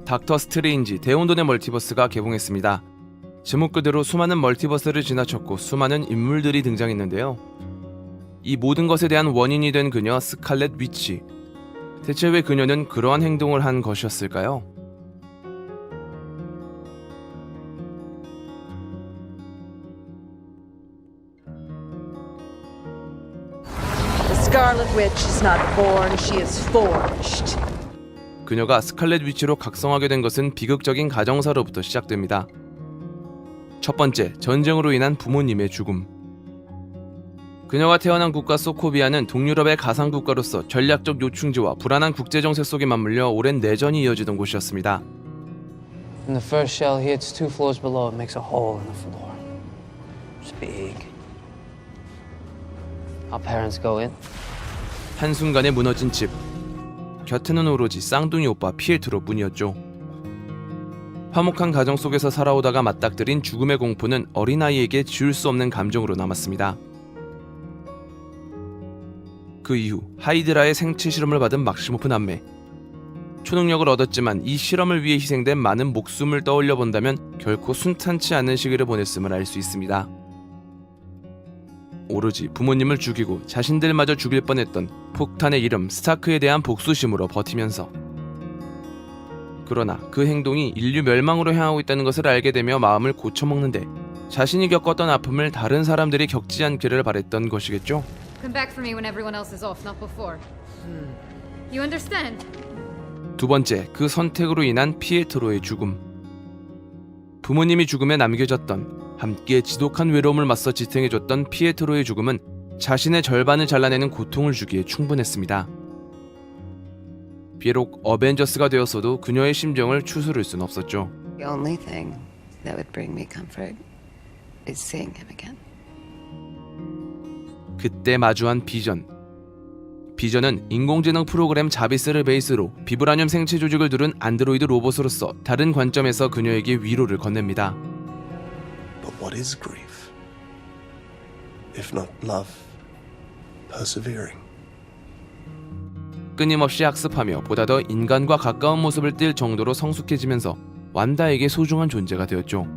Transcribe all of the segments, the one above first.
닥터 스트레인지 대혼돈의 멀티버스가 개봉했습니다. 제목 그대로 수많은 멀티버스를 지나쳤고 수많은 인물들이 등장했는데요. 이 모든 것에 대한 원인이 된 그녀 스칼렛 위치. 대체 왜 그녀는 그러한 행동을 한 것이었을까요? The Scarlet Witch is not born, she is forged. 그녀가 스칼렛 위치로 각성하게 된 것은 비극적인 가정사로부터 시작됩니다. 첫 번째, 전쟁으로 인한 부모님의 죽음. 그녀가 태어난 국가 소코비아는 동유럽의 가상국가로서 전략적 요충지와 불안한 국제정세 속에 맞물려 오랜 내전이 이어지던 곳이었습니다. When the first shell hits 2 floors below, it makes a hole in the floor. It's big. Our parents go in. 한순간에 무너진 집. 곁에는 오로지 쌍둥이 오빠 피에트로 뿐이었죠. 화목한 가정 속에서 살아오다가 맞닥뜨린 죽음의 공포는 어린아이에게 지울 수 없는 감정으로 남았습니다. 그 이후 하이드라의 생체 실험을 받은 막시모프 남매. 초능력을 얻었지만 이 실험을 위해 희생된 많은 목숨을 떠올려 본다면 결코 순탄치 않은 시기를 보냈음을 알 수 있습니다. 오로지 부모님을 죽이고 자신들마저 죽일 뻔했던 폭탄의 이름 스타크에 대한 복수심으로 버티면서, 그러나 그 행동이 인류 멸망으로 향하고 있다는 것을 알게 되며 마음을 고쳐먹는데 자신이 겪었던 아픔을 다른 사람들이 겪지 않기를 바랬던 것이겠죠. Come back for me when everyone else is off, not before. You understand? 두 번째, 그 선택으로 인한 피에트로의 죽음. 부모님이 죽음에 남겨졌던, 함께 지독한 외로움을 맞서 지탱해줬던 피에트로의 죽음은 자신의 절반을 잘라내는 고통을 주기에 충분했습니다. 비록 어벤져스가 되었어도 그녀의 심정을 추스를 순 없었죠. The only thing that would bring me comfort is seeing him again. 그때 마주한 비전. 비전은 인공지능 프로그램 자비스를 베이스로 비브라늄 생체 조직을 두른 안드로이드 로봇으로서 다른 관점에서 그녀에게 위로를 건넵니다. But what is grief? If not love, persevering. 끊임없이 학습하며 보다 더 인간과 가까운 모습을 띌 정도로 성숙해지면서 완다에게 소중한 존재가 되었죠.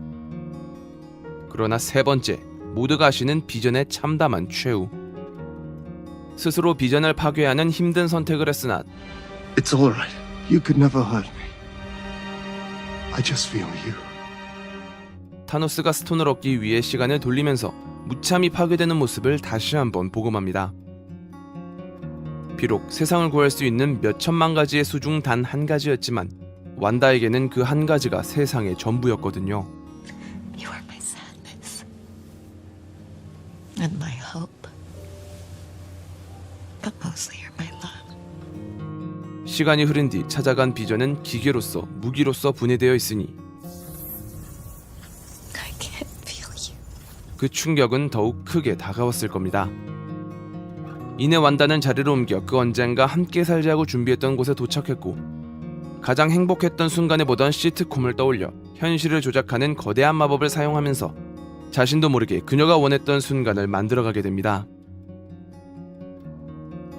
그러나 세 번째, 모두가 아시는 비전의 참담한 최후. 스스로 비전을 파괴하는 힘든 선택을 했으나 It's all right. You could never hurt me. I just feel you. 타노스가 스톤을 얻기 위해 시간을 돌리면서 무참히 파괴되는 모습을 다시 한번 복음합니다. 비록 세상을 구할 수 있는 몇 천만 가지의 수 중 단 한 가지였지만 완다에게는 그 한 가지가 세상의 전부였거든요. You are my sadness and my hope, but mostly you're my love. 시간이 흐른 뒤 찾아간 비전은 기계로서 무기로서 분해되어 있으니 I can't feel you. 그 충격은 더욱 크게 다가왔을 겁니다. 이내 완다는 자리를 옮겨 그 언젠가 함께 살자고 준비했던 곳에 도착했고 가장 행복했던 순간에 보던 시트콤을 떠올려 현실을 조작하는 거대한 마법을 사용하면서 자신도 모르게 그녀가 원했던 순간을 만들어가게 됩니다.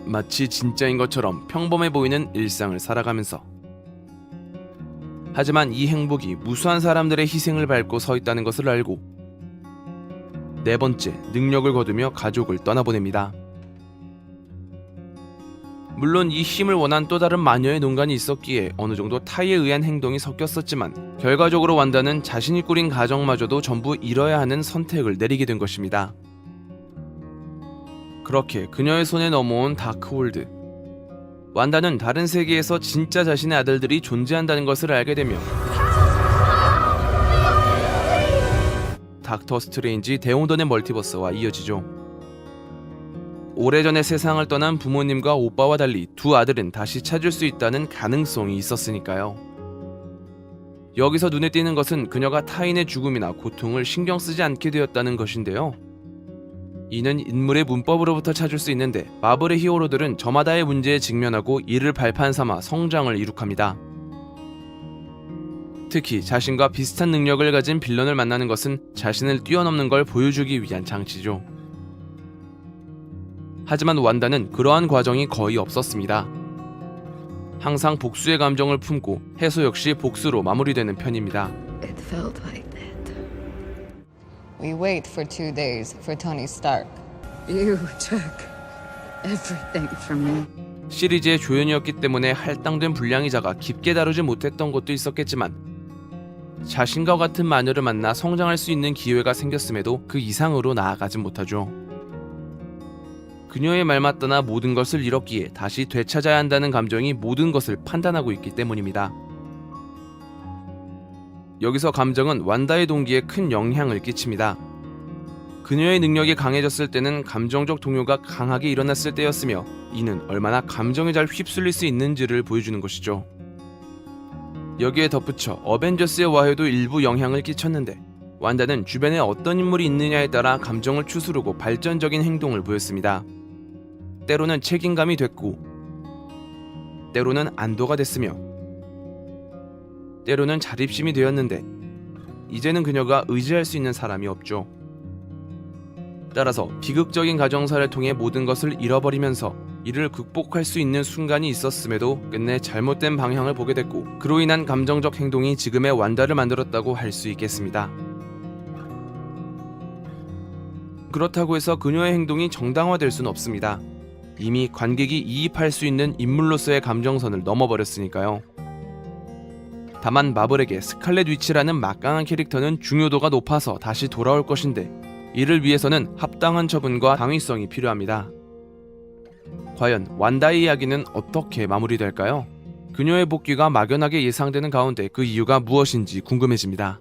마치 진짜인 것처럼 평범해 보이는 일상을 살아가면서, 하지만 이 행복이 무수한 사람들의 희생을 밟고 서 있다는 것을 알고 네 번째, 능력을 거두며 가족을 떠나보냅니다. 물론 이 힘을 원한 또 다른 마녀의 농간이 있었기에 어느 정도 타의에 의한 행동이 섞였었지만 결과적으로 완다는 자신이 꾸린 가정마저도 전부 잃어야 하는 선택을 내리게 된 것입니다. 그렇게 그녀의 손에 넘어온 다크홀드. 완다는 다른 세계에서 진짜 자신의 아들들이 존재한다는 것을 알게 되며 닥터 스트레인지 대혼돈의 멀티버스와 이어지죠. 오래전에 세상을 떠난 부모님과 오빠와 달리 두 아들은 다시 찾을 수 있다는 가능성이 있었으니까요. 여기서 눈에 띄는 것은 그녀가 타인의 죽음이나 고통을 신경 쓰지 않게 되었다는 것인데요. 이는 인물의 문법으로부터 찾을 수 있는데 마블의 히어로들은 저마다의 문제에 직면하고 이를 발판 삼아 성장을 이룩합니다. 특히 자신과 비슷한 능력을 가진 빌런을 만나는 것은 자신을 뛰어넘는 걸 보여주기 위한 장치죠. 하지만 완다는 그러한 과정이 거의 없었습니다. 항상 복수의 감정을 품고 해소 역시 복수로 마무리되는 편입니다. It felt like that. We wait for 2 days for Tony Stark. You took everything from me. 시리즈의 조연이었기 때문에 할당된 분량이자가 깊게 다루지 못했던 것도 있었겠지만 자신과 같은 마녀를 만나 성장할 수 있는 기회가 생겼음에도 그 이상으로 나아가진 못하죠. 그녀의 말만 떠나 모든 것을 잃었기에 다시 되찾아야 한다는 감정이 모든 것을 판단하고 있기 때문입니다. 여기서 감정은 완다의 동기에 큰 영향을 끼칩니다. 그녀의 능력이 강해졌을 때는 감정적 동요가 강하게 일어났을 때였으며 이는 얼마나 감정에 잘 휩쓸릴 수 있는지를 보여주는 것이죠. 여기에 덧붙여 어벤져스의 와해도 일부 영향을 끼쳤는데 완다는 주변에 어떤 인물이 있느냐에 따라 감정을 추스르고 발전적인 행동을 보였습니다. 때로는 책임감이 됐고 때로는 안도가 됐으며 때로는 자립심이 되었는데 이제는 그녀가 의지할 수 있는 사람이 없죠. 따라서 비극적인 가정사를 통해 모든 것을 잃어버리면서 이를 극복할 수 있는 순간이 있었음에도 끝내 잘못된 방향을 보게 됐고 그로 인한 감정적 행동이 지금의 완다를 만들었다고 할 수 있겠습니다. 그렇다고 해서 그녀의 행동이 정당화될 수는 없습니다. 이미 관객이 이입할 수 있는 인물로서의 감정선을 넘어버렸으니까요. 다만 마블에게 스칼렛 위치라는 막강한 캐릭터는 중요도가 높아서 다시 돌아올 것인데 이를 위해서는 합당한 처분과 당위성이 필요합니다. 과연 완다의 이야기는 어떻게 마무리될까요? 그녀의 복귀가 막연하게 예상되는 가운데 그 이유가 무엇인지 궁금해집니다.